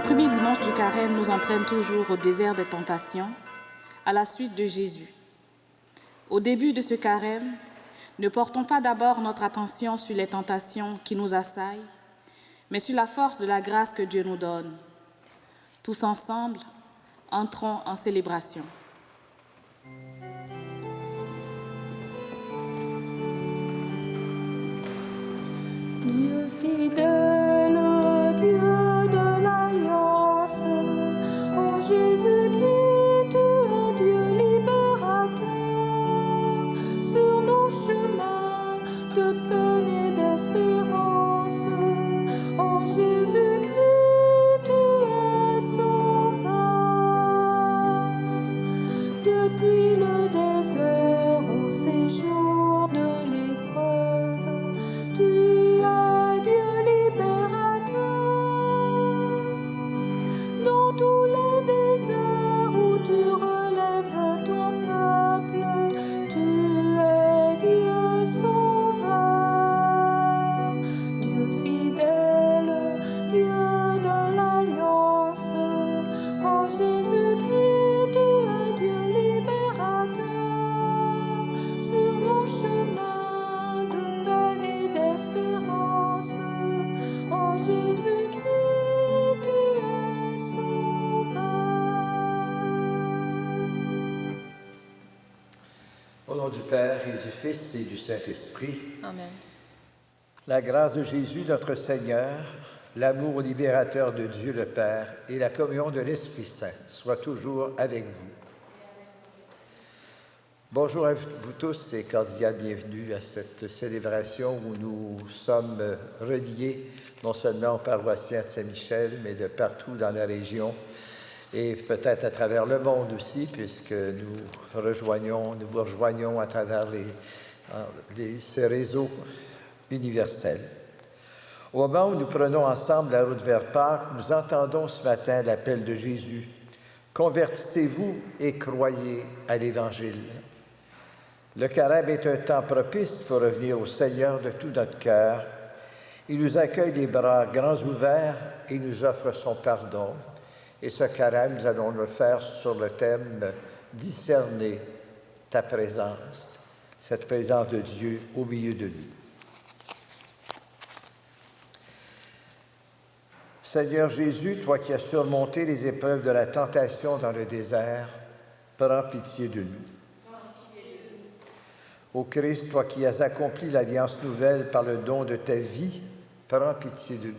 premier dimanche du Carême nous entraîne toujours au désert des tentations, à la suite de Jésus. Au début de ce Carême, ne portons pas d'abord notre attention sur les tentations qui nous assaillent, mais sur la force de la grâce que Dieu nous donne. Tous ensemble, entrons en célébration. Dieu fidèle, Dieu de l'Alliance, en Jésus-Christ, tu es Dieu libérateur. Sur nos chemins de peine et d'espérance, en Jésus-Christ, tu es sauveur. Depuis le désert au séjour de l'épreuve, tu es Dieu libérateur. Dans tous les déserts où tu relèves ton peuple, tu es Dieu sauveur. Dieu fidèle, Dieu de l'Alliance, en Jésus-Christ, tu es Dieu libérateur. Sur nos chemins de peine et d'espérance, en Jésus-Christ, tu es sauveur. Au nom du Père et du Fils et du Saint-Esprit, Amen. la grâce de Jésus notre Seigneur, l'amour libérateur de Dieu le Père et la communion de l'Esprit Saint soient toujours avec vous. Bonjour à vous tous et cordial bienvenue à cette célébration où nous sommes reliés non seulement aux paroissiens de Saint-Michel, mais de partout dans la région et peut-être à travers le monde aussi, puisque nous vous rejoignons à travers ces réseaux universels. Au moment où nous prenons ensemble la route vers Pâques, nous entendons ce matin l'appel de Jésus. Convertissez-vous et croyez à l'Évangile. Le Carême est un temps propice pour revenir au Seigneur de tout notre cœur. Il nous accueille les bras grands ouverts et nous offre son pardon. Et ce Carême, nous allons le faire sur le thème « Discerner ta présence », cette présence de Dieu au milieu de nous. Seigneur Jésus, toi qui as surmonté les épreuves de la tentation dans le désert, prends pitié de nous. Ô Christ, toi qui as accompli l'alliance nouvelle par le don de ta vie, prends pitié de nous.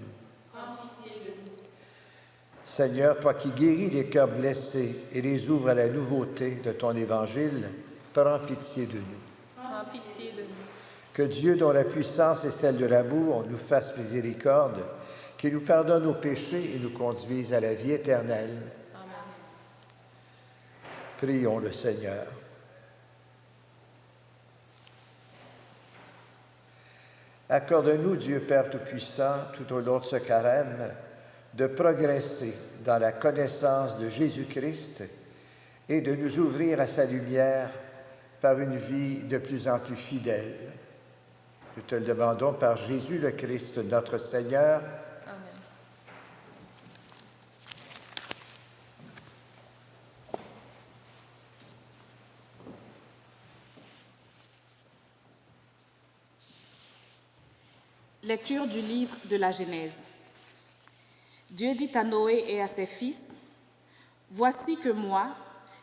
Seigneur, toi qui guéris les cœurs blessés et les ouvres à la nouveauté de ton Évangile, prends pitié de nous. Que Dieu, dont la puissance est celle de l'amour, nous fasse miséricorde, qu'il nous pardonne nos péchés et nous conduise à la vie éternelle. Amen. Prions le Seigneur. Accorde-nous, Dieu Père Tout-Puissant, tout au long de ce Carême, de progresser dans la connaissance de Jésus-Christ et de nous ouvrir à sa lumière par une vie de plus en plus fidèle. Nous te le demandons par Jésus le Christ, notre Seigneur. Amen. Lecture du livre de la Genèse. Dieu dit à Noé et à ses fils, « Voici que moi,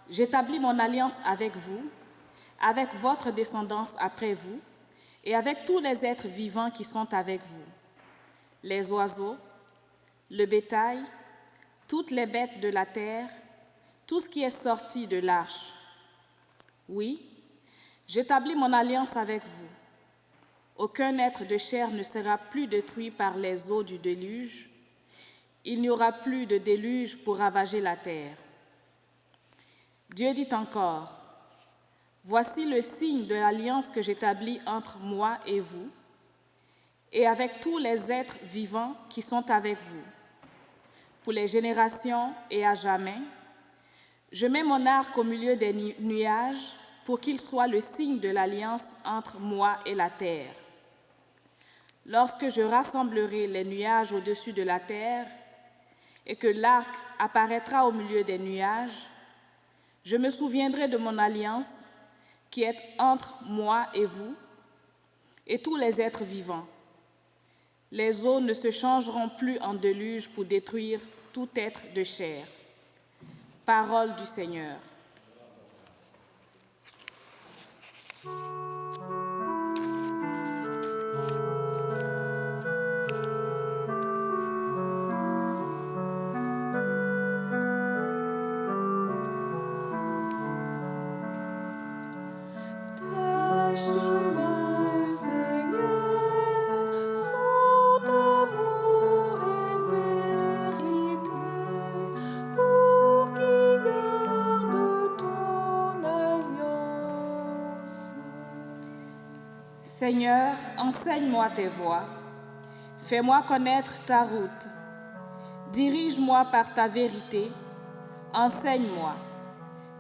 j'établis mon alliance avec vous, avec votre descendance après vous, et avec tous les êtres vivants qui sont avec vous, les oiseaux, le bétail, toutes les bêtes de la terre, tout ce qui est sorti de l'arche. Oui, j'établis mon alliance avec vous. Aucun être de chair ne sera plus détruit par les eaux du déluge. Il n'y aura plus de déluge pour ravager la terre. » Dieu dit encore, « Voici le signe de l'alliance que j'établis entre moi et vous, et avec tous les êtres vivants qui sont avec vous. Pour les générations et à jamais, je mets mon arc au milieu des nuages pour qu'il soit le signe de l'alliance entre moi et la terre. Lorsque je rassemblerai les nuages au-dessus de la terre, et que l'arc apparaîtra au milieu des nuages, je me souviendrai de mon alliance qui est entre moi et vous et tous les êtres vivants. Les eaux ne se changeront plus en déluge pour détruire tout être de chair. Parole du Seigneur. Seigneur, enseigne-moi tes voies, fais-moi connaître ta route, dirige-moi par ta vérité, enseigne-moi,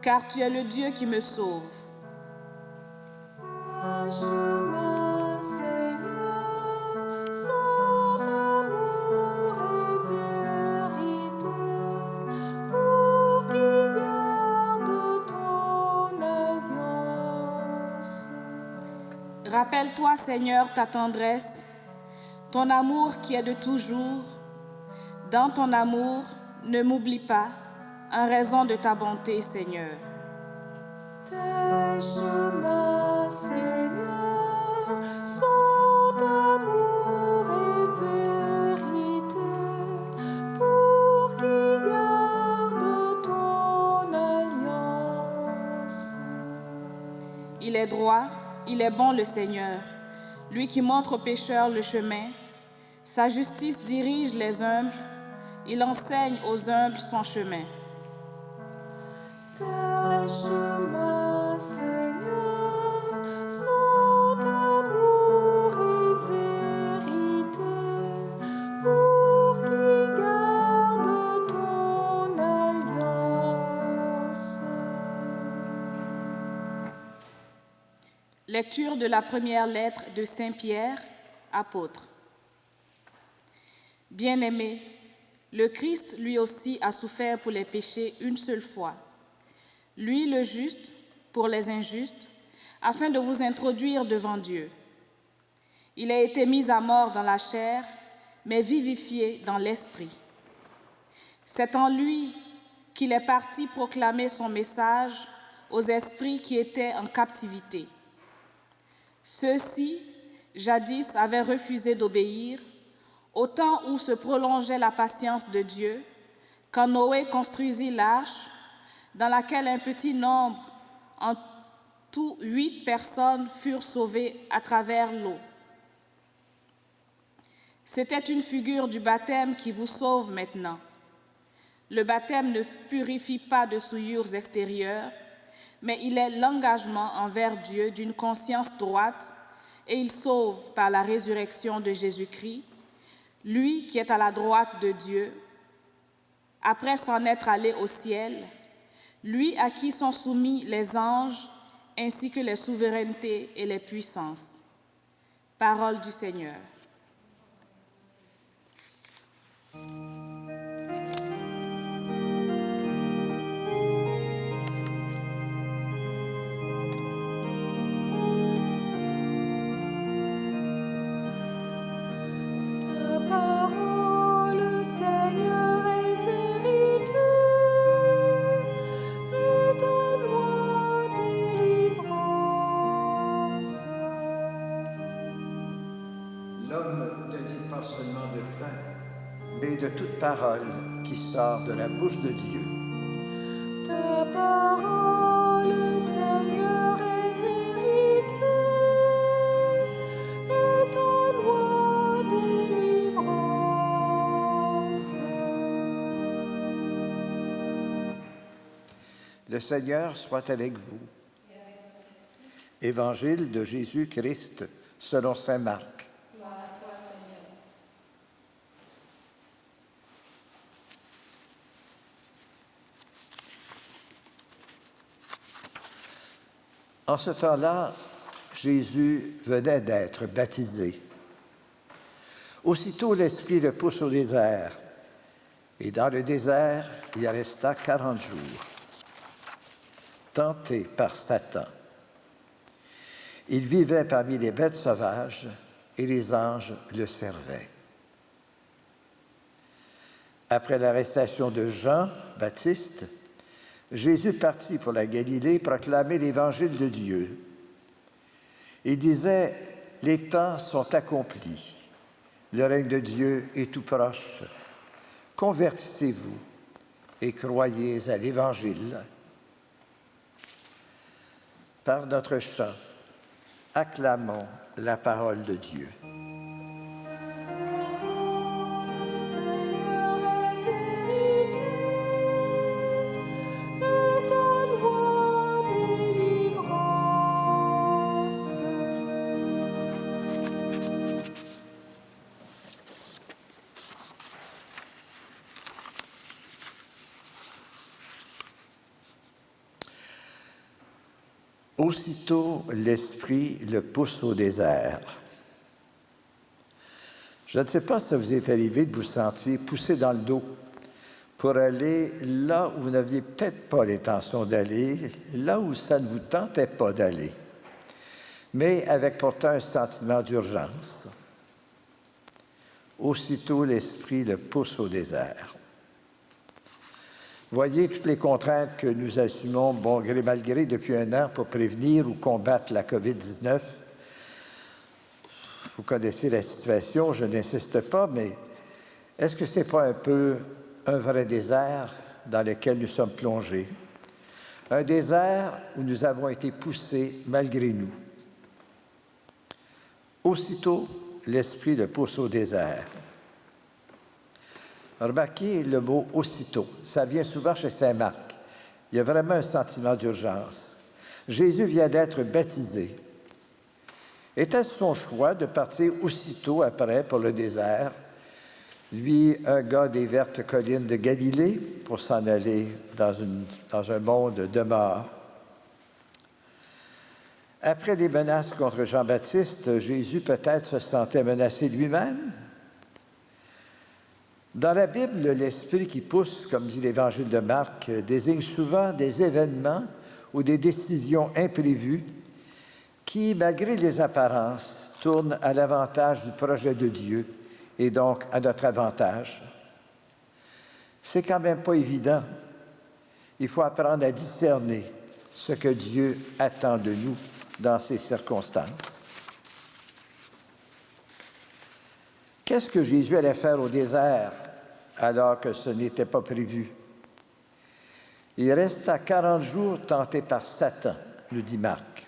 car tu es le Dieu qui me sauve. Rappelle-toi, Seigneur, ta tendresse, ton amour qui est de toujours. Dans ton amour, ne m'oublie pas, en raison de ta bonté, Seigneur. Tes chemins, Seigneur, sont amour et vérité, pour qui garde ton alliance. Il est droit. Il est bon le Seigneur, lui qui montre aux pécheurs le chemin. Sa justice dirige les humbles, il enseigne aux humbles son chemin. Tes chemins, Seigneur, sont amour et vérité, pour qui garde ton alliance. Lecture de la première lettre de Saint Pierre, apôtre. Bien-aimés, le Christ lui aussi a souffert pour les péchés une seule fois, lui le juste pour les injustes, afin de vous introduire devant Dieu. Il a été mis à mort dans la chair, mais vivifié dans l'esprit. C'est en lui qu'il est parti proclamer son message aux esprits qui étaient en captivité. Ceux-ci, jadis, avaient refusé d'obéir, au temps où se prolongeait la patience de Dieu, quand Noé construisit l'arche, dans laquelle un petit nombre, en tout 8 personnes, furent sauvées à travers l'eau. C'était une figure du baptême qui vous sauve maintenant. Le baptême ne purifie pas de souillures extérieures, mais il est l'engagement envers Dieu d'une conscience droite et il sauve par la résurrection de Jésus-Christ, lui qui est à la droite de Dieu, après s'en être allé au ciel, lui à qui sont soumis les anges ainsi que les souverainetés et les puissances. Parole du Seigneur. Parole qui sort de la bouche de Dieu. Ta parole, Seigneur, est vérité, et ta loi délivrance. Le Seigneur soit avec vous. Évangile de Jésus-Christ selon saint Marc. En ce temps-là, Jésus venait d'être baptisé. Aussitôt, l'Esprit le pousse au désert. Et dans le désert, il resta 40 jours, tenté par Satan. Il vivait parmi les bêtes sauvages et les anges le servaient. Après l'arrestation de Jean-Baptiste, Jésus partit pour la Galilée proclamer l'Évangile de Dieu. Il disait, « Les temps sont accomplis, le règne de Dieu est tout proche. Convertissez-vous et croyez à l'Évangile. » Par notre chant, acclamons la parole de Dieu. Aussitôt, l'Esprit le pousse au désert. Je ne sais pas si vous est arrivé de vous sentir poussé dans le dos pour aller là où vous n'aviez peut-être pas l'intention d'aller, là où ça ne vous tentait pas d'aller, mais avec pourtant un sentiment d'urgence. Aussitôt, l'Esprit le pousse au désert. Voyez toutes les contraintes que nous assumons, bon gré mal gré, depuis un an pour prévenir ou combattre la COVID-19. Vous connaissez la situation, je n'insiste pas, mais est-ce que ce n'est pas un peu un vrai désert dans lequel nous sommes plongés? Un désert où nous avons été poussés malgré nous. Aussitôt, l'Esprit le pousse au désert. Remarquez le mot « aussitôt ». Ça vient souvent chez saint Marc. Il y a vraiment un sentiment d'urgence. Jésus vient d'être baptisé. Était-ce son choix de partir aussitôt après pour le désert? Lui, un gars des vertes collines de Galilée, pour s'en aller dans un monde de mort. Après les menaces contre Jean-Baptiste, Jésus peut-être se sentait menacé lui-même. Dans la Bible, l'esprit qui pousse, comme dit l'Évangile de Marc, désigne souvent des événements ou des décisions imprévues qui, malgré les apparences, tournent à l'avantage du projet de Dieu et donc à notre avantage. C'est quand même pas évident. Il faut apprendre à discerner ce que Dieu attend de nous dans ces circonstances. Qu'est-ce que Jésus allait faire au désert alors que ce n'était pas prévu? Il resta 40 jours tenté par Satan, nous dit Marc.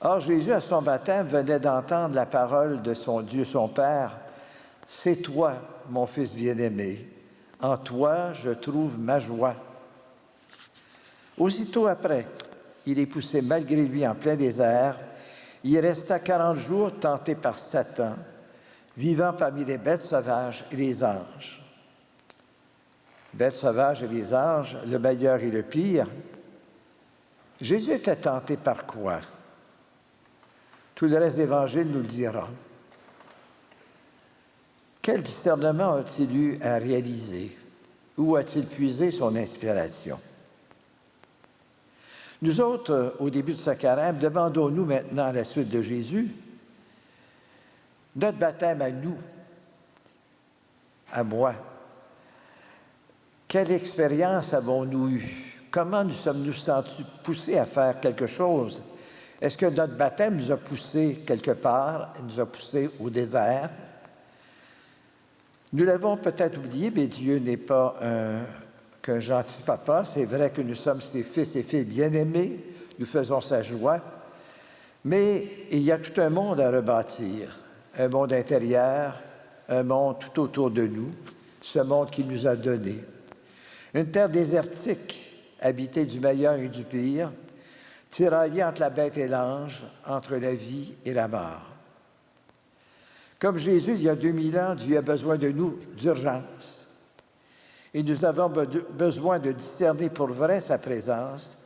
Or, Jésus, à son baptême, venait d'entendre la parole de son Dieu, son Père. « C'est toi, mon Fils bien-aimé. En toi, je trouve ma joie. » Aussitôt après, il est poussé malgré lui en plein désert. Il resta 40 jours tenté par Satan, vivant parmi les bêtes sauvages et les anges. Bêtes sauvages et les anges, le meilleur et le pire. Jésus était tenté par quoi? Tout le reste de l'Évangile nous le dira. Quel discernement a-t-il eu à réaliser? Où a-t-il puisé son inspiration? Nous autres, au début de ce carême, demandons-nous maintenant à la suite de Jésus, notre baptême à nous, à moi. Quelle expérience avons-nous eue? Comment nous sommes-nous sentis poussés à faire quelque chose? Est-ce que notre baptême nous a poussés quelque part, nous a poussés au désert? Nous l'avons peut-être oublié, mais Dieu n'est pas qu'un gentil papa. C'est vrai que nous sommes ses fils et filles bien-aimés, nous faisons sa joie, mais il y a tout un monde à rebâtir, un monde intérieur, un monde tout autour de nous, ce monde qu'il nous a donné. Une terre désertique, habitée du meilleur et du pire, tiraillée entre la bête et l'ange, entre la vie et la mort. Comme Jésus, il y a 2000 ans, Dieu a besoin de nous d'urgence. Et nous avons besoin de discerner pour vrai sa présence,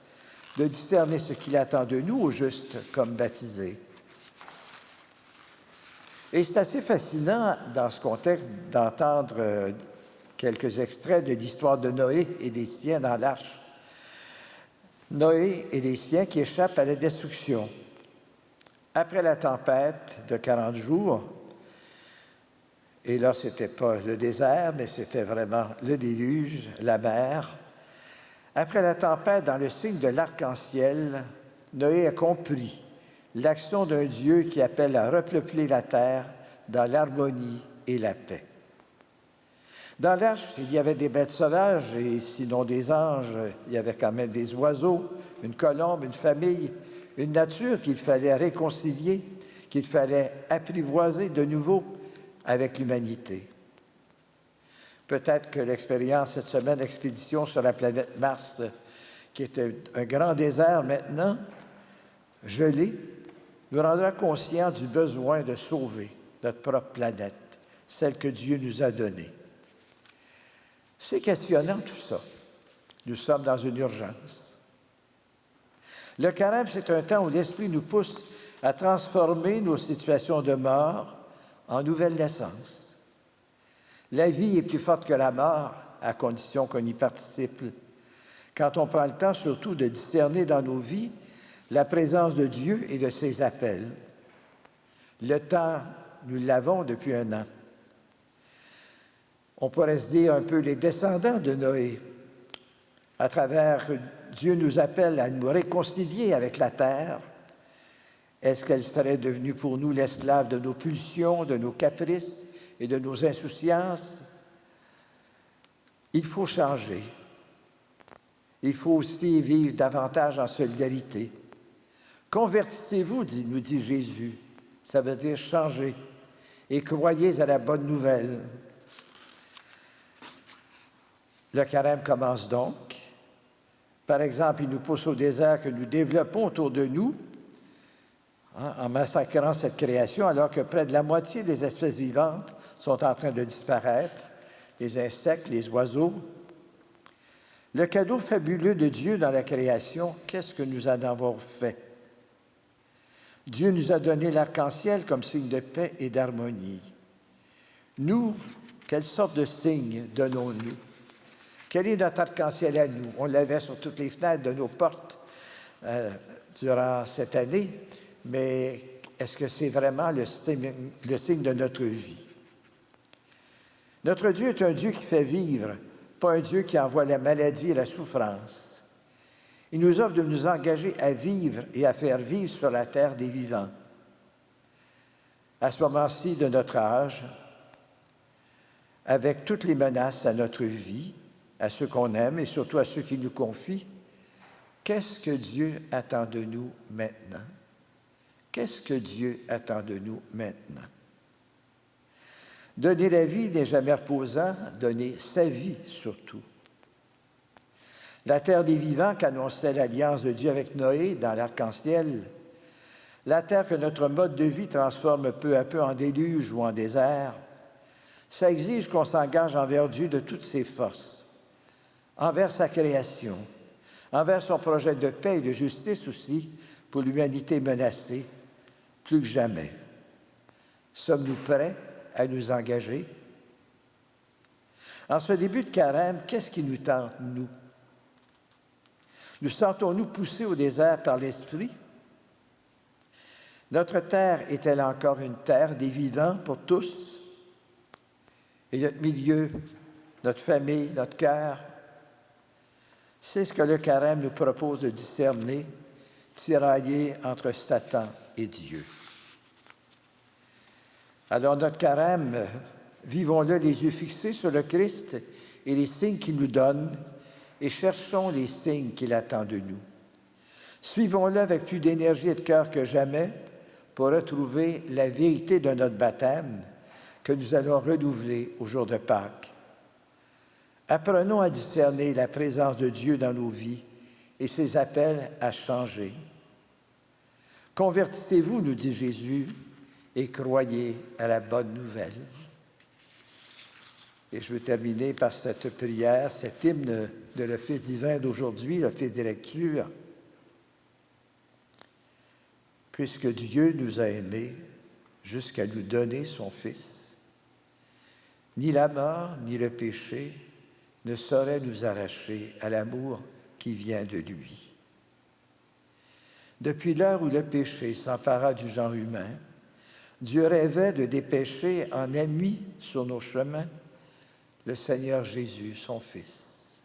de discerner ce qu'il attend de nous, au juste, comme baptisés. Et c'est assez fascinant, dans ce contexte, d'entendre quelques extraits de l'histoire de Noé et des siens dans l'arche. Noé et les siens qui échappent à la destruction. Après la tempête de 40 jours, et là, ce n'était pas le désert, mais c'était vraiment le déluge, la mer. Après la tempête, dans le signe de l'arc-en-ciel, Noé a compris l'action d'un Dieu qui appelle à repeupler la terre dans l'harmonie et la paix. Dans l'arche, il y avait des bêtes sauvages, et sinon des anges, il y avait quand même des oiseaux, une colombe, une famille, une nature qu'il fallait réconcilier, qu'il fallait apprivoiser de nouveau avec l'humanité. Peut-être que l'expérience cette semaine d'expédition sur la planète Mars, qui était un grand désert maintenant, gelé, nous rendra conscients du besoin de sauver notre propre planète, celle que Dieu nous a donnée. C'est questionnant tout ça. Nous sommes dans une urgence. Le carême, c'est un temps où l'Esprit nous pousse à transformer nos situations de mort en nouvelle naissance. La vie est plus forte que la mort, à condition qu'on y participe. Quand on prend le temps surtout de discerner dans nos vies la présence de Dieu et de ses appels. Le temps, nous l'avons depuis un an. On pourrait se dire un peu les descendants de Noé. À travers, Dieu nous appelle à nous réconcilier avec la terre. Est-ce qu'elle serait devenue pour nous l'esclave de nos pulsions, de nos caprices et de nos insouciances? Il faut changer. Il faut aussi vivre davantage en solidarité. Convertissez-vous, nous dit Jésus. Ça veut dire changer. Et croyez à la bonne nouvelle. Le carême commence donc. Par exemple, il nous pousse au désert que nous développons autour de nous, en massacrant cette création, alors que près de la moitié des espèces vivantes sont en train de disparaître, les insectes, les oiseaux. Le cadeau fabuleux de Dieu dans la création, qu'est-ce que nous en avons fait? Dieu nous a donné l'arc-en-ciel comme signe de paix et d'harmonie. Nous, quelle sorte de signe donnons-nous? Quel est notre arc-en-ciel à nous? On l'avait sur toutes les fenêtres de nos portes durant cette année, mais est-ce que c'est vraiment le signe de notre vie? Notre Dieu est un Dieu qui fait vivre, pas un Dieu qui envoie la maladie et la souffrance. Il nous offre de nous engager à vivre et à faire vivre sur la terre des vivants. À ce moment-ci de notre âge, avec toutes les menaces à notre vie, à ceux qu'on aime et surtout à ceux qui nous confient, qu'est-ce que Dieu attend de nous maintenant? Qu'est-ce que Dieu attend de nous maintenant? Donner la vie n'est jamais reposant, donner sa vie surtout. La terre des vivants qu'annonçait l'alliance de Dieu avec Noé dans l'arc-en-ciel, la terre que notre mode de vie transforme peu à peu en déluge ou en désert, ça exige qu'on s'engage envers Dieu de toutes ses forces, envers sa création, envers son projet de paix et de justice aussi pour l'humanité menacée, plus que jamais. Sommes-nous prêts à nous engager? En ce début de carême, qu'est-ce qui nous tente, nous? Nous sentons-nous poussés au désert par l'Esprit? Notre terre est-elle encore une terre des vivants pour tous? Et notre milieu, notre famille, notre cœur? C'est ce que le carême nous propose de discerner, tirailler entre Satan et Dieu. Alors notre carême, vivons-le les yeux fixés sur le Christ et les signes qu'il nous donne, et cherchons les signes qu'il attend de nous. Suivons-le avec plus d'énergie et de cœur que jamais pour retrouver la vérité de notre baptême que nous allons renouveler au jour de Pâques. Apprenons à discerner la présence de Dieu dans nos vies et ses appels à changer. Convertissez-vous, nous dit Jésus, et croyez à la bonne nouvelle. Et je veux terminer par cette prière, cet hymne de l'Office divin d'aujourd'hui, l'Office des lectures. Puisque Dieu nous a aimés jusqu'à nous donner son Fils. Ni la mort, ni le péché ne sauraient nous arracher à l'amour qui vient de lui. Depuis l'heure où le péché s'empara du genre humain, Dieu rêvait de dépêcher en ami sur nos chemins le Seigneur Jésus, son Fils.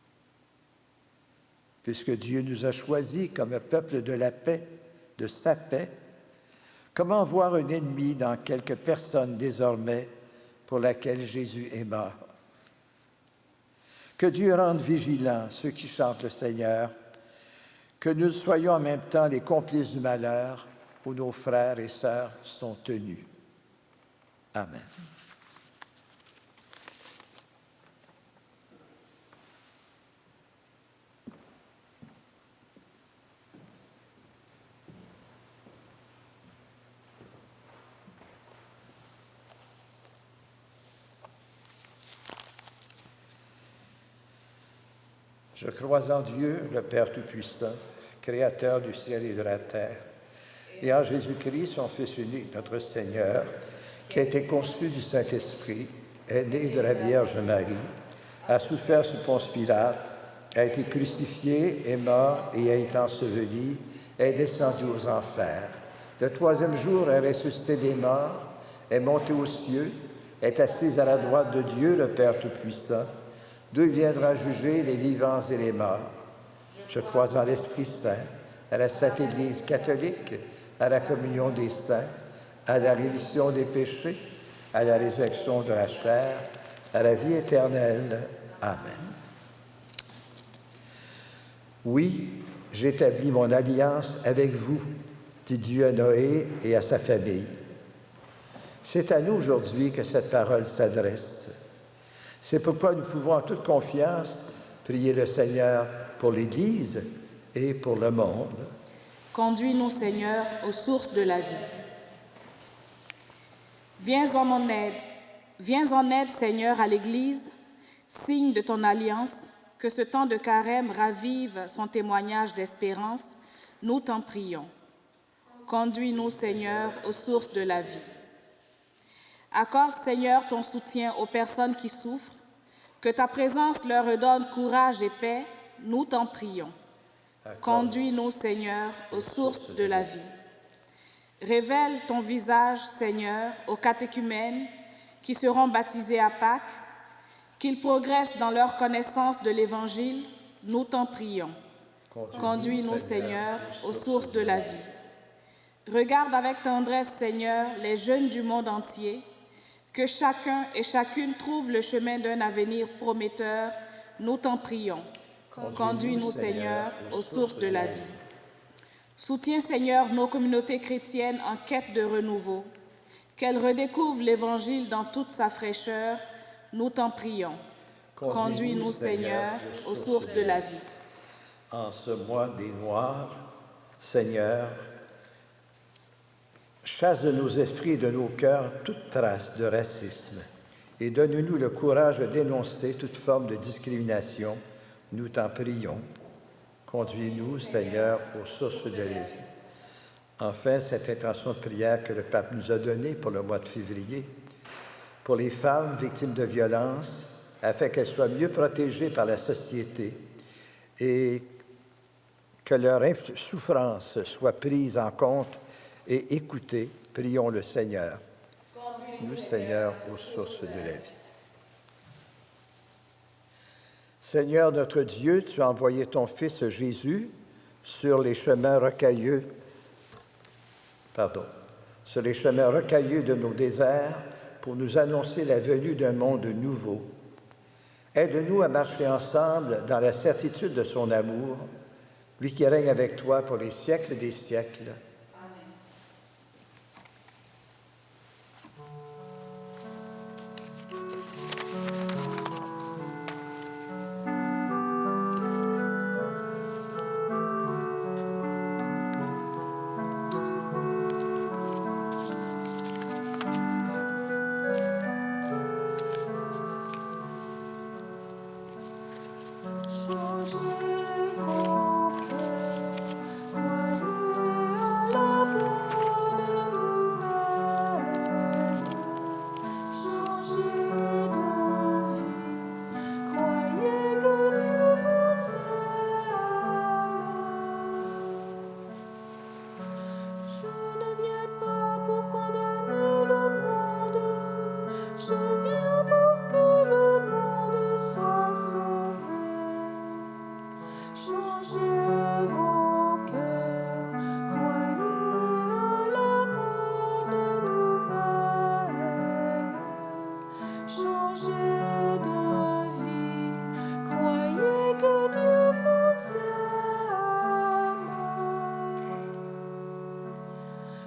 Puisque Dieu nous a choisis comme un peuple de la paix, de sa paix, comment voir un ennemi dans quelques personnes désormais pour laquelle Jésus est mort? Que Dieu rende vigilants ceux qui chantent le Seigneur, que nous soyons en même temps les complices du malheur où nos frères et sœurs sont tenus. Amen. Je crois en Dieu, le Père Tout-Puissant, Créateur du ciel et de la terre, et en Jésus-Christ, son Fils unique, notre Seigneur, qui a été conçu du Saint-Esprit, est né de la Vierge Marie, a souffert sous Ponce Pilate, a été crucifié, est mort et a été enseveli, est descendu aux enfers. Le troisième jour est ressuscité des morts, est monté aux cieux, est assis à la droite de Dieu, le Père Tout-Puissant, d'où il viendra juger les vivants et les morts. Je crois en l'Esprit Saint, à la Sainte Église catholique, à la communion des saints, à la rémission des péchés, à la résurrection de la chair, à la vie éternelle. Amen. Oui, j'établis mon alliance avec vous, dit Dieu à Noé et à sa famille. C'est à nous aujourd'hui que cette parole s'adresse. C'est pourquoi nous pouvons en toute confiance prier le Seigneur pour l'Église et pour le monde. Conduis-nous, Seigneur, aux sources de la vie. Viens en aide, Seigneur, à l'Église, signe de ton alliance, que ce temps de carême ravive son témoignage d'espérance, nous t'en prions. Conduis-nous, Seigneur, aux sources de la vie. Accorde, Seigneur, ton soutien aux personnes qui souffrent, que ta présence leur redonne courage et paix, nous t'en prions. Conduis-nous, Seigneur, aux sources de la vie. Révèle ton visage, Seigneur, aux catéchumènes qui seront baptisés à Pâques, qu'ils progressent dans leur connaissance de l'Évangile, nous t'en prions. Conduis-nous, Seigneur, aux sources de la vie. Regarde avec tendresse, Seigneur, les jeunes du monde entier, que chacun et chacune trouve le chemin d'un avenir prometteur, nous t'en prions. Conduis-nous, Seigneur, aux sources de la vie. Soutiens, Seigneur, nos communautés chrétiennes en quête de renouveau, qu'elles redécouvrent l'Évangile dans toute sa fraîcheur, nous t'en prions. Conduis-nous, Seigneur, aux sources de la vie. En ce mois des Noirs, Seigneur, chasse de nos esprits et de nos cœurs toute trace de racisme et donne-nous le courage de dénoncer toute forme de discrimination. Nous t'en prions. Conduis-nous, Seigneur, aux sources de la vie. Enfin, cette intention de prière que le pape nous a donnée pour le mois de février, pour les femmes victimes de violences, afin qu'elles soient mieux protégées par la société et que leur souffrance soit prise en compte et écoutée, prions le Seigneur. Conduis-nous, Seigneur, aux sources de la vie. Seigneur notre Dieu, tu as envoyé ton Fils Jésus sur les chemins rocailleux de nos déserts pour nous annoncer la venue d'un monde nouveau. Aide-nous à marcher ensemble dans la certitude de son amour, lui qui règne avec toi pour les siècles des siècles. Changez vos cœurs, voyez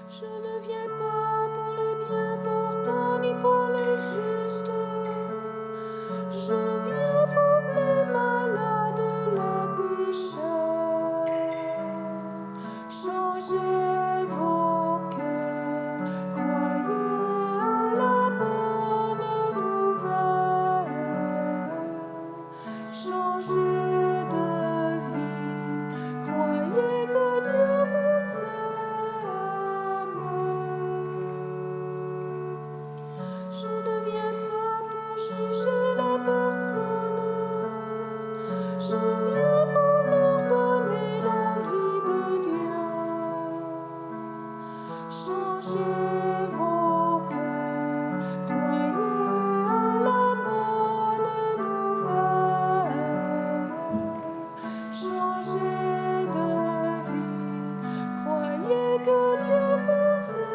Je ne viens pas pour les bien portants ni pour les justes. Je viens pour les malades, les pécheurs. Changez vos cœurs, croyez à la bonne nouvelle. Changez de vie, croyez que Dieu vous aime. Je ne viens pas pour juger les personnes. Je viens pour leur donner la vie de Dieu. Changez vos cœurs, croyez à la bonne nouvelle. Changez de vie, croyez que Dieu vous aime.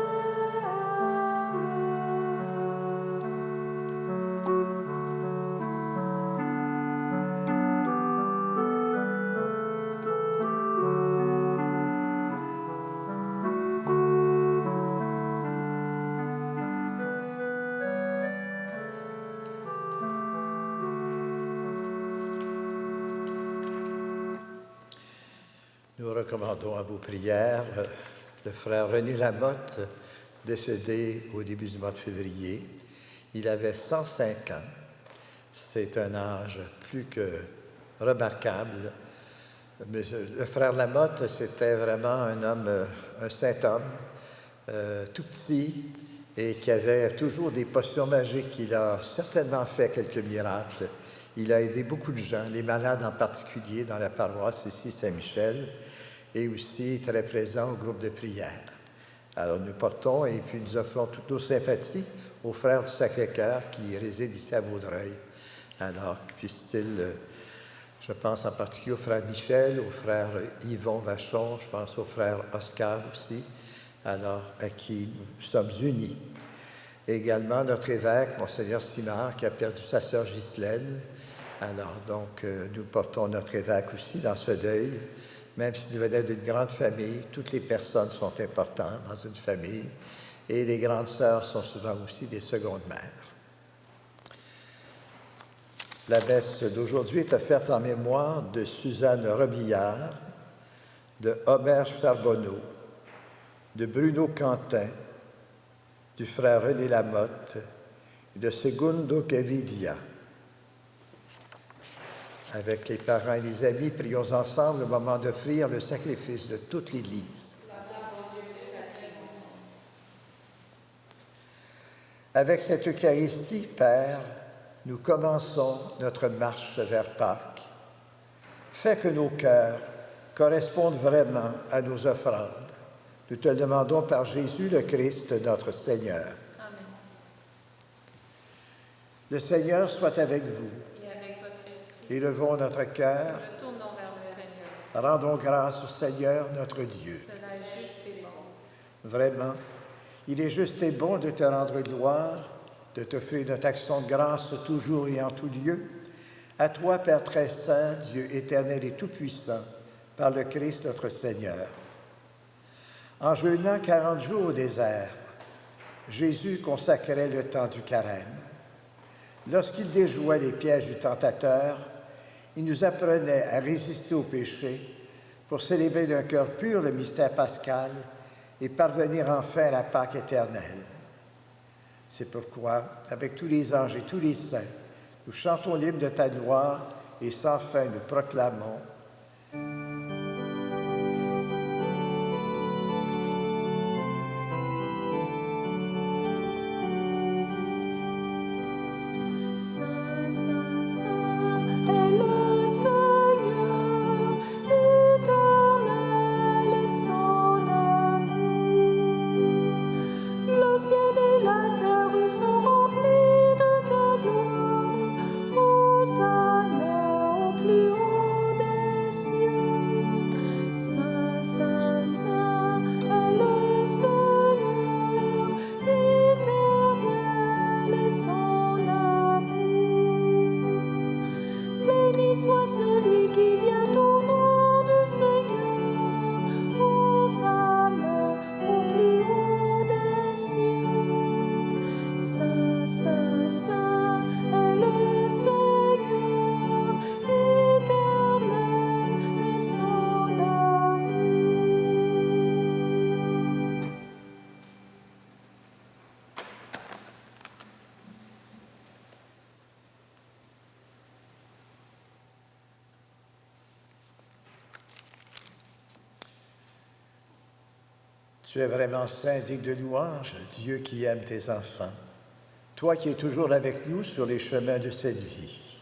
Nous recommandons à vos prières le frère René Lamotte, décédé au début du mois de février. Il avait 105 ans. C'est un âge plus que remarquable. Mais le frère Lamotte, c'était vraiment un homme, un saint homme, tout petit, et qui avait toujours des potions magiques. Il a certainement fait quelques miracles. Il a aidé beaucoup de gens, les malades en particulier, dans la paroisse ici, Saint-Michel, et aussi très présent au groupe de prière. Alors nous portons et puis nous offrons toutes nos sympathies aux frères du Sacré-Cœur qui résident ici à Vaudreuil. Alors puisse-t-il, je pense en particulier au frère Michel, au frère Yvon Vachon, je pense au frère Oscar aussi, alors à qui nous sommes unis. Et également notre évêque, Monseigneur Simard, qui a perdu sa sœur Ghislaine. Alors donc nous portons notre évêque aussi dans ce deuil. Même s'il venait d'une grande famille, toutes les personnes sont importantes dans une famille et les grandes sœurs sont souvent aussi des secondes mères. La messe d'aujourd'hui est offerte en mémoire de Suzanne Robillard, de Omer Charbonneau, de Bruno Quentin, du frère René Lamotte et de Segundo Gavidia. Avec les parents et les amis, prions ensemble le moment d'offrir le sacrifice de toute l'Église. Avec cette Eucharistie, Père, nous commençons notre marche vers Pâques. Fais que nos cœurs correspondent vraiment à nos offrandes. Nous te le demandons par Jésus le Christ, notre Seigneur. Amen. Le Seigneur soit avec vous. Élevons notre cœur. Retournons vers le Seigneur. Rendons grâce au Seigneur notre Dieu. Cela est juste et bon. Vraiment, il est juste et bon de te rendre gloire, de t'offrir notre action de grâce toujours et en tout lieu. À toi, Père très saint, Dieu éternel et tout-puissant, par le Christ notre Seigneur. En jeûnant 40 jours au désert, Jésus consacrait le temps du carême. Lorsqu'il déjouait les pièges du tentateur, il nous apprenait à résister au péché pour célébrer d'un cœur pur le mystère pascal et parvenir enfin à la Pâque éternelle. C'est pourquoi, avec tous les anges et tous les saints, nous chantons l'hymne de ta gloire et sans fin nous proclamons Hosanna au plus haut des Tu es vraiment saint, digne de louange, Dieu qui aime tes enfants. Toi qui es toujours avec nous sur les chemins de cette vie.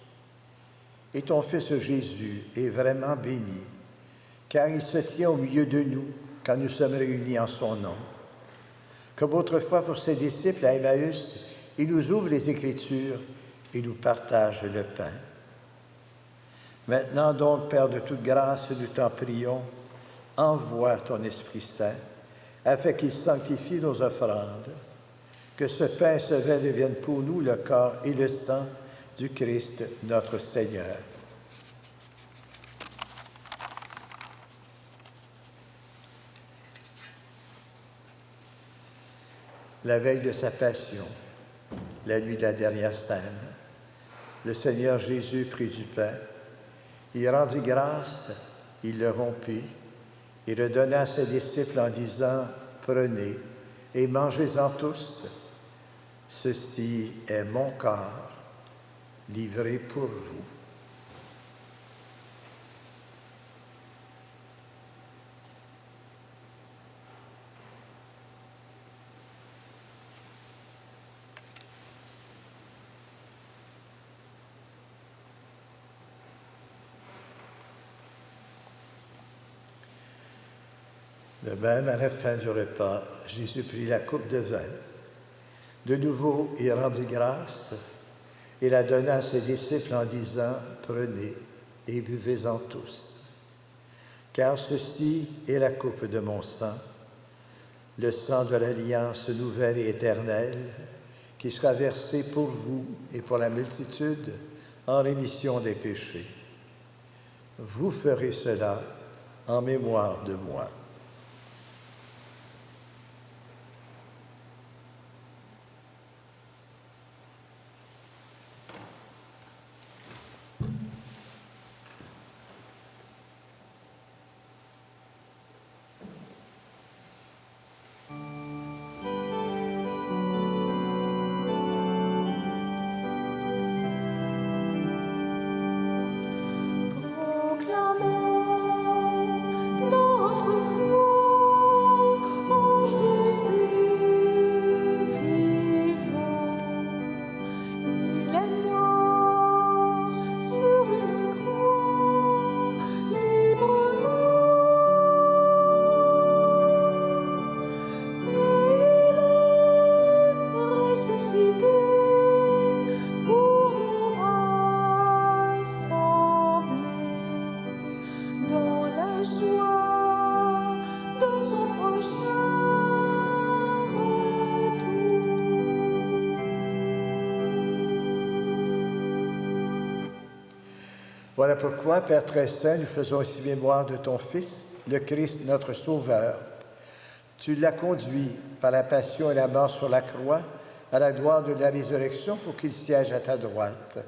Et ton Fils Jésus est vraiment béni, car il se tient au milieu de nous quand nous sommes réunis en son nom. Comme autrefois pour ses disciples à Emmaüs, il nous ouvre les Écritures et nous partage le pain. Maintenant donc, Père de toute grâce, nous t'en prions, envoie ton Esprit Saint, afin qu'il sanctifie nos offrandes, que ce pain et ce vin deviennent pour nous le corps et le sang du Christ, notre Seigneur. La veille de sa passion, la nuit de la dernière scène, le Seigneur Jésus prit du pain, il rendit grâce, il le rompit, et le donna à ses disciples en disant, « Prenez et mangez-en tous, ceci est mon corps, livré pour vous. » De même, à la fin du repas, Jésus prit la coupe de vin. De nouveau, il rendit grâce et la donna à ses disciples en disant, « Prenez et buvez-en tous, car ceci est la coupe de mon sang, le sang de l'alliance nouvelle et éternelle, qui sera versé pour vous et pour la multitude en rémission des péchés. Vous ferez cela en mémoire de moi. » Voilà pourquoi, Père très saint, nous faisons ici mémoire de ton Fils, le Christ, notre Sauveur. Tu l'as conduit par la passion et la mort sur la croix à la gloire de la résurrection pour qu'il siège à ta droite.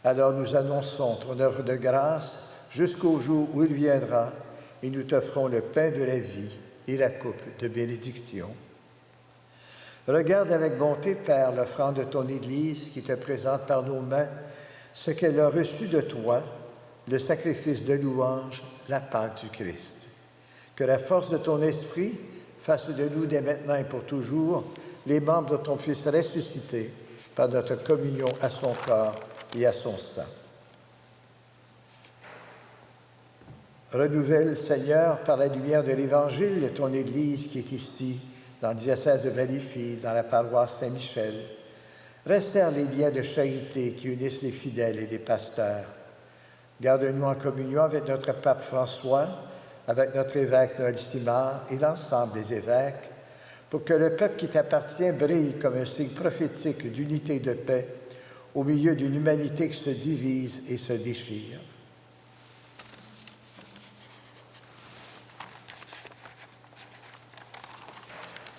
Alors nous annonçons ton œuvre de grâce jusqu'au jour où il viendra et nous t'offrons le pain de la vie et la coupe de bénédiction. Regarde avec bonté, Père, l'offrande de ton Église qui te présente par nos mains ce qu'elle a reçu de toi, le sacrifice de louange, la Pâque du Christ. Que la force de ton esprit fasse de nous dès maintenant et pour toujours les membres de ton Fils ressuscité par notre communion à son corps et à son sang. Renouvelle, Seigneur, par la lumière de l'Évangile, ton Église qui est ici, dans le diocèse de Valleyfield, dans la paroisse Saint-Michel. Resserre les liens de charité qui unissent les fidèles et les pasteurs. Garde-nous en communion avec notre pape François, avec notre évêque Noël Simard et l'ensemble des évêques, pour que le peuple qui t'appartient brille comme un signe prophétique d'unité et de paix au milieu d'une humanité qui se divise et se déchire.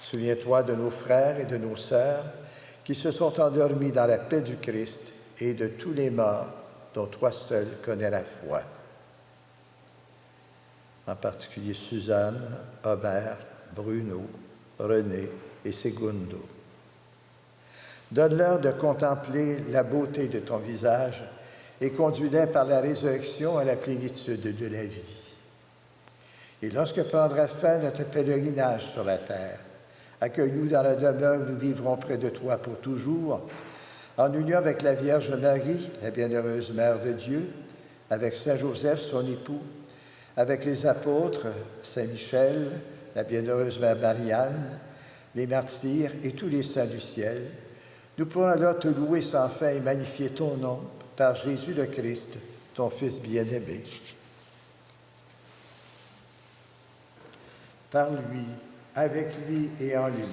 Souviens-toi de nos frères et de nos sœurs qui se sont endormis dans la paix du Christ et de tous les morts dont toi seul connais la foi. En particulier Suzanne, Hubert, Bruno, René et Segundo. Donne-leur de contempler la beauté de ton visage et conduis-les par la résurrection à la plénitude de la vie. Et lorsque prendra fin notre pèlerinage sur la terre, accueille-nous dans la demeure où nous vivrons près de toi pour toujours, en union avec la Vierge Marie, la bienheureuse Mère de Dieu, avec Saint Joseph, son époux, avec les apôtres, Saint Michel, la bienheureuse Mère Marianne, les martyrs et tous les saints du ciel. Nous pourrons alors te louer sans fin et magnifier ton nom par Jésus le Christ, ton Fils bien-aimé. Par lui, avec lui et en lui,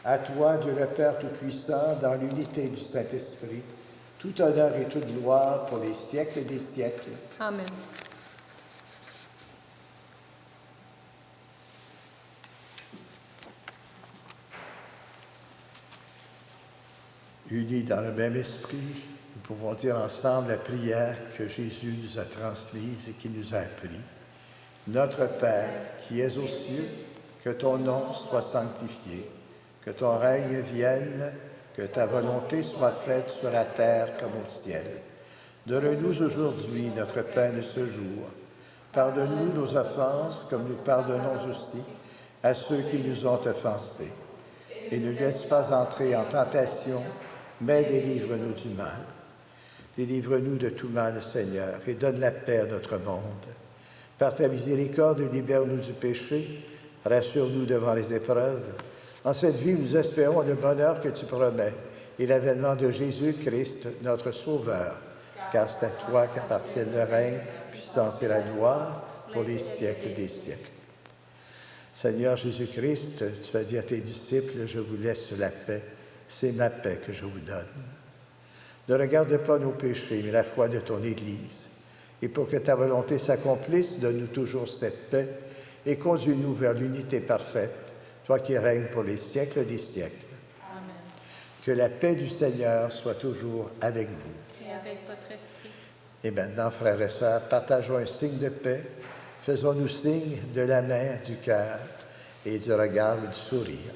à toi, Dieu le Père Tout-Puissant, dans l'unité du Saint-Esprit, tout honneur et toute gloire pour les siècles des siècles. Amen. Unis dans le même esprit, nous pouvons dire ensemble la prière que Jésus nous a transmise et qui nous a appris. Notre Père, qui es aux cieux, que ton nom soit sanctifié, que ton règne vienne, que ta volonté soit faite sur la terre comme au ciel. Donne-nous aujourd'hui notre pain de ce jour. Pardonne-nous nos offenses comme nous pardonnons aussi à ceux qui nous ont offensés. Et ne laisse pas entrer en tentation, mais délivre-nous du mal. Délivre-nous de tout mal, Seigneur, et donne la paix à notre monde. Par ta miséricorde, libère-nous du péché, rassure-nous devant les épreuves. En cette vie, nous espérons le bonheur que tu promets et l'avènement de Jésus-Christ, notre Sauveur, car c'est à toi qu'appartiennent le règne, puissance et la gloire pour les siècles des siècles. Seigneur Jésus-Christ, tu as dit à tes disciples, je vous laisse la paix, c'est ma paix que je vous donne. Ne regarde pas nos péchés, mais la foi de ton Église. Et pour que ta volonté s'accomplisse, donne-nous toujours cette paix et conduis-nous vers l'unité parfaite, toi qui règnes pour les siècles des siècles. Amen. Que la paix du Seigneur soit toujours avec vous. Et avec votre esprit. Et maintenant, frères et sœurs, partageons un signe de paix. Faisons-nous signe de la main, du cœur et du regard ou du sourire.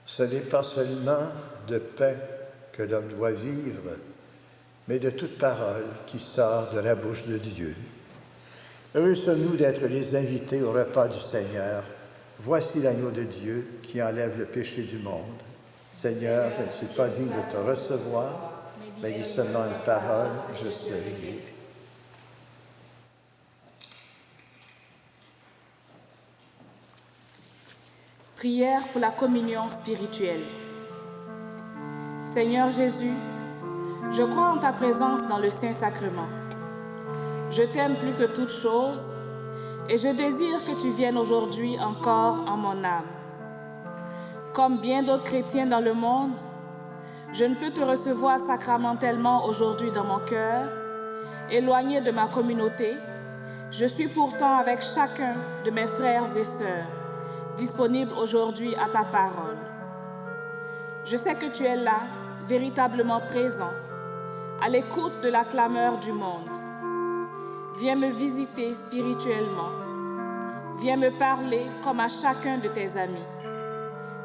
Ce n'est pas seulement de pain que l'homme doit vivre, mais de toute parole qui sort de la bouche de Dieu. Heureux sommes-nous d'être les invités au repas du Seigneur. Voici l'agneau de Dieu qui enlève le péché du monde. Seigneur, je ne suis pas digne de te recevoir, mais dis seulement une parole, je serai guéri. Prière pour la communion spirituelle. Seigneur Jésus, je crois en ta présence dans le Saint-Sacrement. Je t'aime plus que toute chose et je désire que tu viennes aujourd'hui encore en mon âme. Comme bien d'autres chrétiens dans le monde, je ne peux te recevoir sacramentellement aujourd'hui dans mon cœur. Éloigné de ma communauté, je suis pourtant avec chacun de mes frères et sœurs, disponible aujourd'hui à ta parole. Je sais que tu es là, véritablement présent, à l'écoute de la clameur du monde. Viens me visiter spirituellement. Viens me parler comme à chacun de tes amis.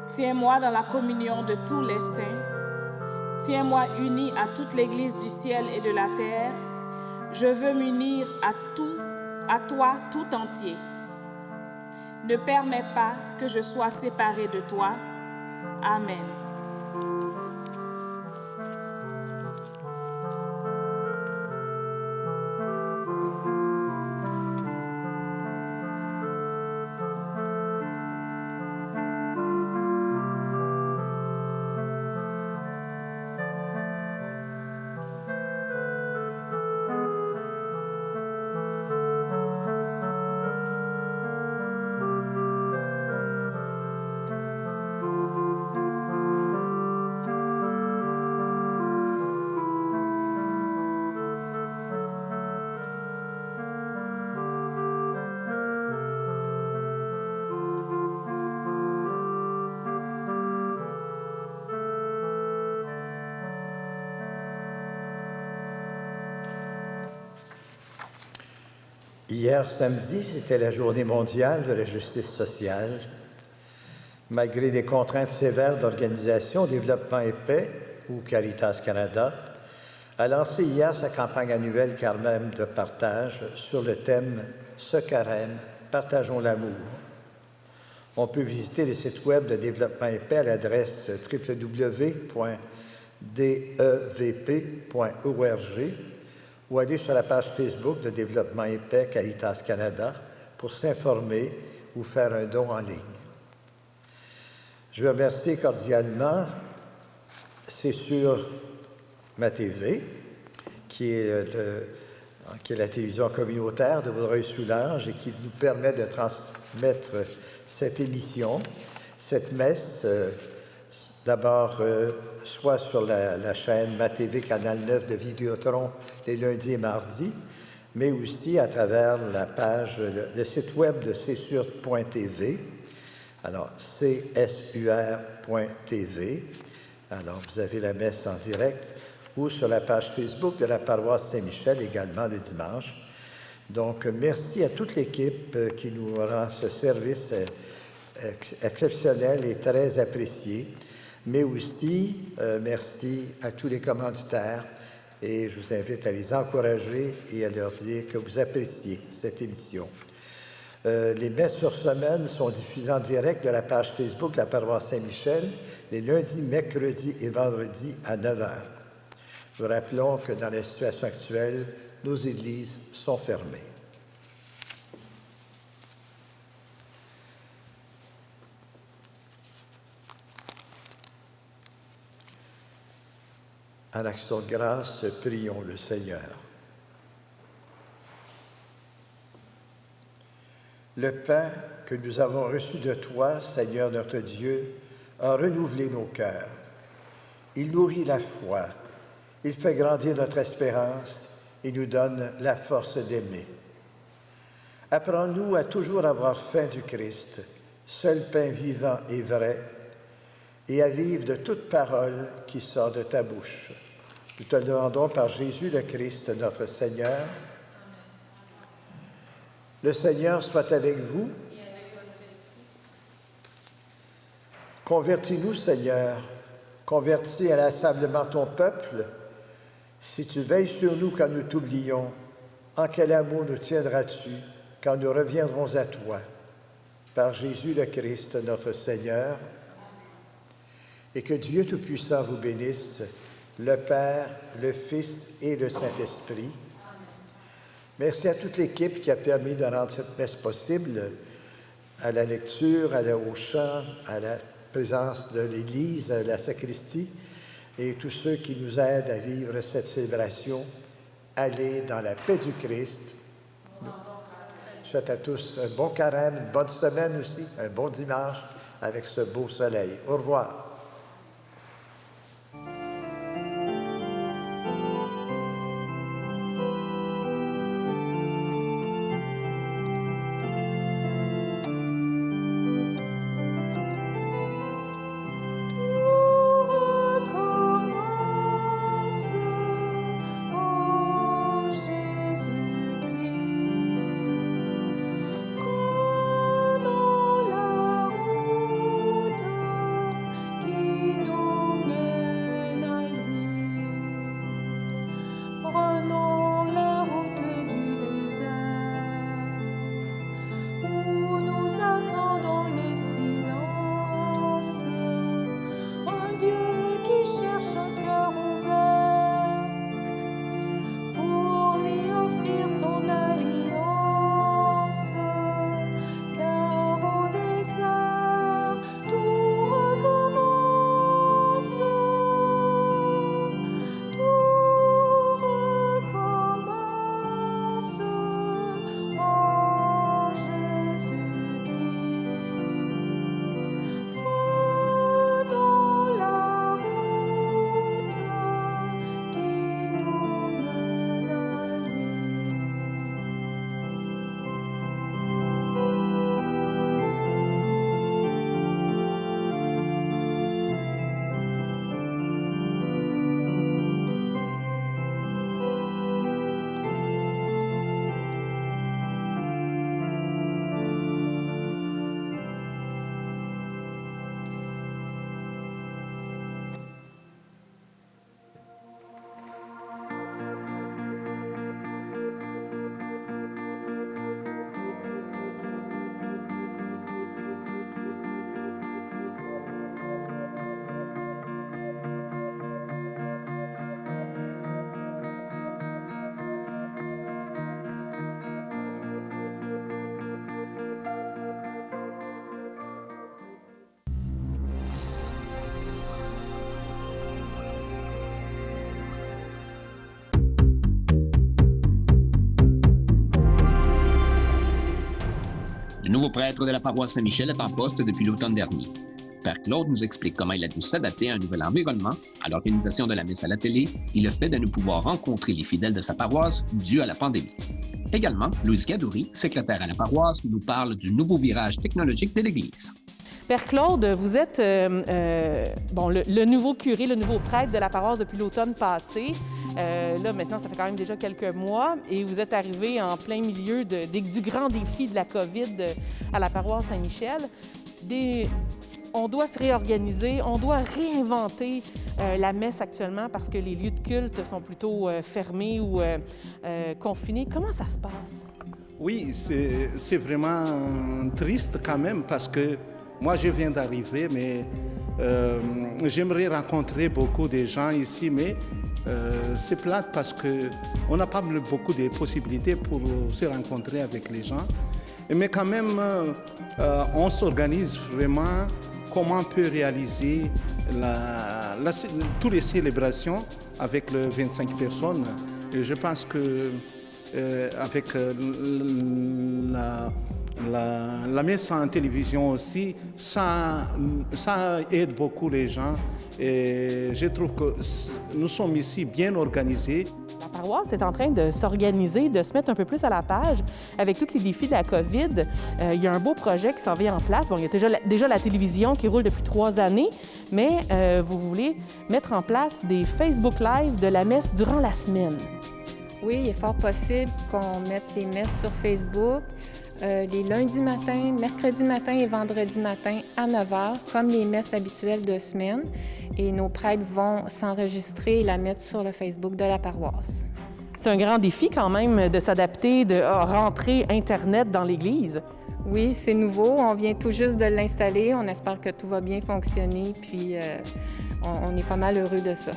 Tiens-moi dans la communion de tous les saints. Tiens-moi uni à toute l'Église du ciel et de la terre. Je veux m'unir à tout à toi tout entier. Ne permets pas que je sois séparé de toi. Amen. Hier samedi, c'était la journée mondiale de la justice sociale. Malgré des contraintes sévères d'Organisation Développement et Paix, ou Caritas Canada, a lancé hier sa campagne annuelle Carême de partage sur le thème « Ce carême, partageons l'amour ». On peut visiter les sites web de Développement et Paix à l'adresse www.devp.org ou aller sur la page Facebook de Développement et Paix Caritas Canada pour s'informer ou faire un don en ligne. Je veux remercier cordialement C'est sur ma TV, qui est la télévision communautaire de Vaudreuil-Soulanges et qui nous permet de transmettre cette émission, cette messe, d'abord soit sur la chaîne Ma TV Canal 9 de Vidéotron les lundis et mardis, mais aussi à travers la page, le site web de csur.tv, alors csur.tv. Alors, vous avez la messe en direct ou sur la page Facebook de la paroisse Saint-Michel également le dimanche. Donc, merci à toute l'équipe qui nous rend ce service exceptionnel et très apprécié, mais aussi merci à tous les commanditaires et je vous invite à les encourager et à leur dire que vous appréciez cette émission. Les messes sur semaine sont diffusées en direct de la page Facebook de la paroisse Saint-Michel les lundis, mercredis et vendredis à 9 h. Nous rappelons que dans la situation actuelle, nos églises sont fermées. En action de grâce, prions le Seigneur. Le pain que nous avons reçu de toi, Seigneur notre Dieu, a renouvelé nos cœurs. Il nourrit la foi, il fait grandir notre espérance et nous donne la force d'aimer. Apprends-nous à toujours avoir faim du Christ, seul pain vivant et vrai, et à vivre de toute parole qui sort de ta bouche. Nous te demandons par Jésus le Christ, notre Seigneur. Le Seigneur soit avec vous. Et avec votre esprit. Convertis-nous, Seigneur. Convertis à l'assemblement ton peuple. Si tu veilles sur nous quand nous t'oublions, en quel amour nous tiendras-tu quand nous reviendrons à toi? Par Jésus le Christ, notre Seigneur. Et que Dieu Tout-Puissant vous bénisse, le Père, le Fils et le Saint-Esprit. Merci à toute l'équipe qui a permis de rendre cette messe possible, à la lecture, au chant, à la présence de l'Église, à la sacristie, et tous ceux qui nous aident à vivre cette célébration. Allez dans la paix du Christ. Je souhaite à tous un bon carême, une bonne semaine aussi, un bon dimanche avec ce beau soleil. Au revoir. Qui Le nouveau prêtre de la paroisse Saint-Michel est en poste depuis l'automne dernier. Père Claude nous explique comment il a dû s'adapter à un nouvel environnement, à l'organisation de la messe à la télé et le fait de ne pouvoir rencontrer les fidèles de sa paroisse dû à la pandémie. Également, Louise Gadouri, secrétaire à la paroisse, nous parle du nouveau virage technologique de l'Église. Père Claude, vous êtes le nouveau curé, le nouveau prêtre de la paroisse depuis l'automne passé. Là, maintenant, ça fait quand même déjà quelques mois et vous êtes arrivé en plein milieu du grand défi de la COVID à la paroisse Saint-Michel. On doit se réorganiser, on doit réinventer la messe actuellement parce que les lieux de culte sont plutôt fermés ou confinés. Comment ça se passe? Oui, c'est vraiment triste quand même parce que moi, je viens d'arriver, mais j'aimerais rencontrer beaucoup de gens ici, mais c'est plate parce qu'on n'a pas beaucoup de possibilités pour se rencontrer avec les gens. Mais quand même, on s'organise vraiment comment on peut réaliser toutes les célébrations avec les 25 personnes. Et je pense que avec la messe en télévision aussi, ça aide beaucoup les gens. Et je trouve que nous sommes ici bien organisés. La paroisse est en train de s'organiser, de se mettre un peu plus à la page avec tous les défis de la COVID. Il y a un beau projet qui s'en vient en place. Bon, il y a déjà la télévision qui roule depuis 3 années, mais vous voulez mettre en place des Facebook Live de la messe durant la semaine. Oui, il est fort possible qu'on mette les messes sur Facebook les lundis matin, mercredis matin et vendredi matin à 9 h, comme les messes habituelles de semaine. Et nos prêtres vont s'enregistrer et la mettre sur le Facebook de la paroisse. C'est un grand défi quand même de s'adapter, de rentrer Internet dans l'Église. Oui, c'est nouveau. On vient tout juste de l'installer. On espère que tout va bien fonctionner, puis on est pas mal heureux de ça.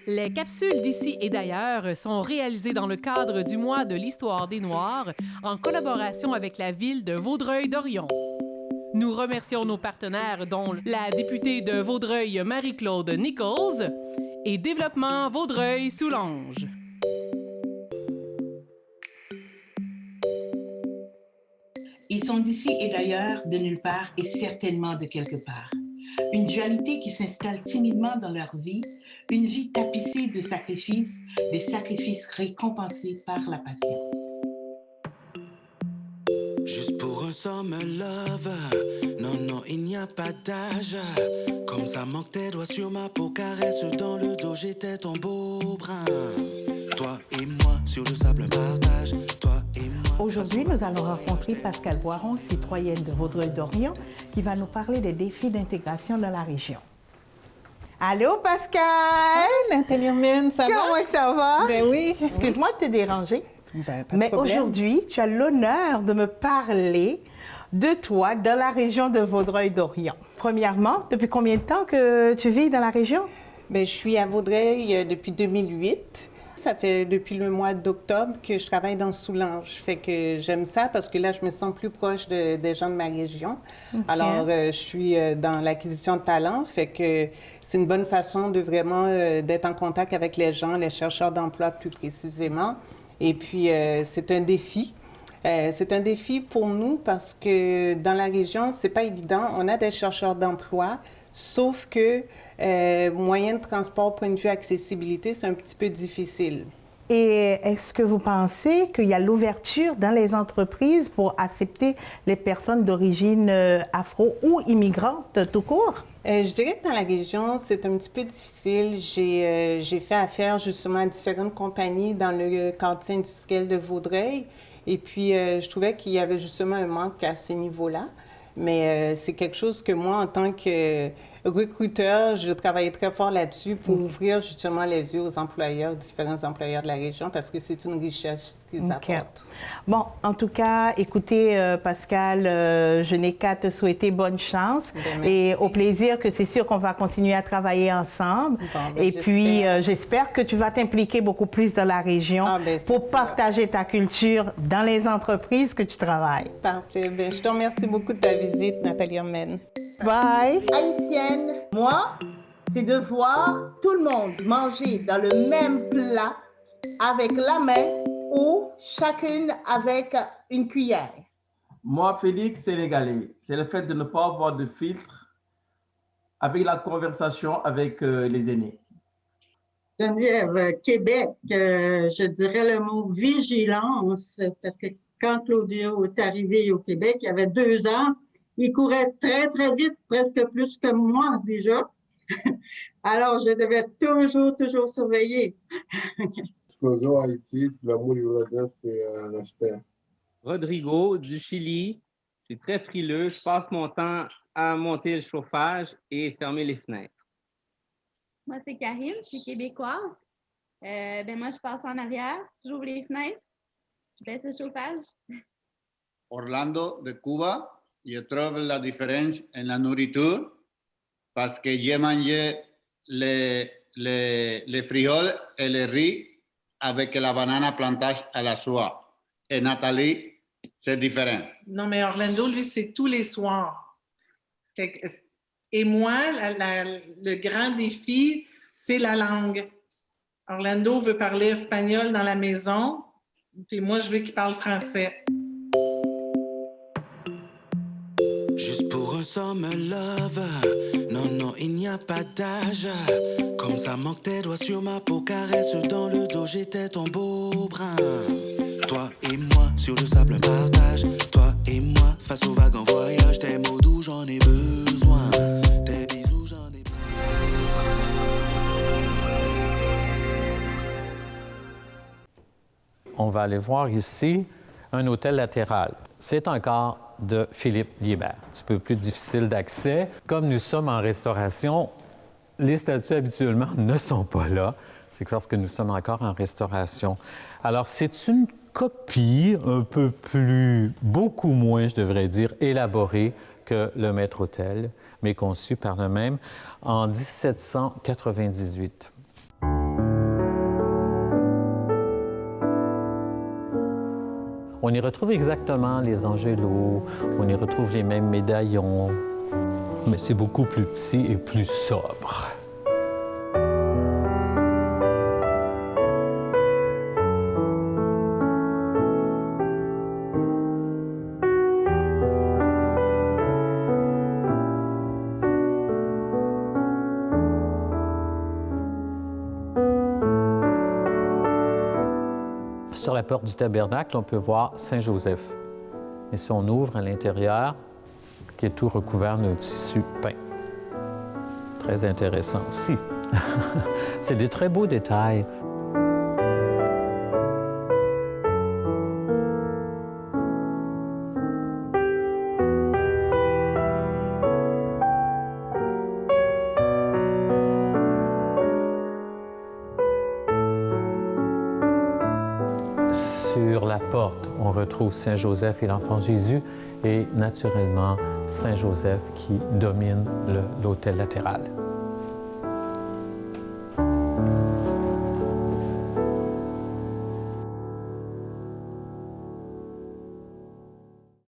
Les capsules d'ici et d'ailleurs sont réalisées dans le cadre du mois de l'Histoire des Noirs en collaboration avec la ville de Vaudreuil-Dorion. Nous remercions nos partenaires dont la députée de Vaudreuil, Marie-Claude Nichols, et Développement Vaudreuil-Soulanges. Ils sont d'ici et d'ailleurs, de nulle part et certainement de quelque part. Une dualité qui s'installe timidement dans leur vie, une vie tapissée de sacrifices, des sacrifices récompensés par la patience. Juste pour un summer love, non, il n'y a pas d'âge. Comme ça manque tes doigts sur ma peau, caresse dans le dos, j'étais ton beau brin. Toi et moi, sur le sable, un partage, toi et moi. Aujourd'hui, nous allons rencontrer Pascale Boiron, citoyenne de Vaudreuil-Dorion, qui va nous parler des défis d'intégration dans la région. Allô, Pascal! Hey, Nathalie Hermine, ça va? Comment ça va? Ben oui. Excuse-moi de te déranger. Ben, pas de mais problème. aujourd'hui, tu as l'honneur de me parler de toi dans la région de Vaudreuil-Dorion. Premièrement, depuis combien de temps que tu vis dans la région? Ben, je suis à Vaudreuil depuis 2008. Ça fait depuis le mois d'octobre que je travaille dans Soulanges. Fait que j'aime ça parce que là, je me sens plus proche des gens de ma région. Okay. Alors, je suis dans l'acquisition de talents. Fait que c'est une bonne façon de vraiment d'être en contact avec les gens, les chercheurs d'emploi plus précisément. Et puis, c'est un défi. C'est un défi pour nous parce que dans la région, c'est pas évident. On a des chercheurs d'emploi, sauf que moyen de transport, point de vue accessibilité, c'est un petit peu difficile. Et est-ce que vous pensez qu'il y a l'ouverture dans les entreprises pour accepter les personnes d'origine afro ou immigrantes tout court? Je dirais que dans la région, c'est un petit peu difficile. J'ai fait affaire justement à différentes compagnies dans le quartier industriel de Vaudreuil. Et puis, je trouvais qu'il y avait justement un manque à ce niveau-là. Mais c'est quelque chose que moi, en tant que recruteur, je travaillais très fort là-dessus pour ouvrir justement les yeux aux employeurs, différents employeurs de la région, parce que c'est une richesse qu'ils apportent. Bon, en tout cas, écoutez, Pascal, je n'ai qu'à te souhaiter bonne chance et au plaisir que c'est sûr qu'on va continuer à travailler ensemble. Et puis, j'espère que tu vas t'impliquer beaucoup plus dans la région pour partager ta culture dans les entreprises que tu travailles. Parfait. Bien, je te remercie beaucoup de ta visite, Nathalie Hermène. Bye. Haïtienne, moi, c'est de voir tout le monde manger dans le même plat avec la main ou chacune avec une cuillère. Moi, Félix, sénégalais, c'est le fait de ne pas avoir de filtre avec la conversation avec les aînés. Geneviève, Québec, je dirais le mot vigilance, parce que quand Claudio est arrivé au Québec, il y avait 2 ans, il courait très, très vite, presque plus que moi déjà. Alors, je devais toujours surveiller. Explosion Haïti, l'amour du Rodin, c'est un aspect. Rodrigo, du Chili. Je suis très frileux. Je passe mon temps à monter le chauffage et fermer les fenêtres. Moi, c'est Karine, je suis québécoise. Moi, je passe en arrière, j'ouvre les fenêtres, je baisse le chauffage. Orlando, de Cuba. Je trouve la différence en la nourriture parce que j'ai mangé les frijoles et le riz avec la banane plantage à la soie. Et Nathalie, c'est différent. Non, mais Orlando, lui, c'est tous les soirs. Et moi, le grand défi, c'est la langue. Orlando veut parler espagnol dans la maison, puis moi, je veux qu'il parle français. Juste pour un summer love, non, il n'y a pas d'âge. Comme ça manque tes doigts sur ma peau, caresse dans le dos, j'étais ton beau brin. Toi et moi, sur le sable, un partage. Toi et moi, face aux vagues en voyage. Tes mots doux, j'en ai besoin. Tes bisous, j'en ai besoin. On va aller voir ici un hôtel latéral. C'est un corps de Philippe Liébert. Un petit peu plus difficile d'accès. Comme nous sommes en restauration, les statues habituellement ne sont pas là. C'est parce que nous sommes encore en restauration. Alors, c'est une copie un peu plus, beaucoup moins, je devrais dire, élaborée que le maître-autel, mais conçu par le même en 1798. On y retrouve exactement les angélos, on y retrouve les mêmes médaillons, mais c'est beaucoup plus petit et plus sobre. Sur la porte du tabernacle, on peut voir Saint-Joseph. Et si on ouvre à l'intérieur, qui est tout recouvert d'un tissu peint. Très intéressant aussi. C'est des très beaux détails. Sur la porte, on retrouve Saint-Joseph et l'enfant Jésus et naturellement Saint-Joseph qui domine l'autel latéral.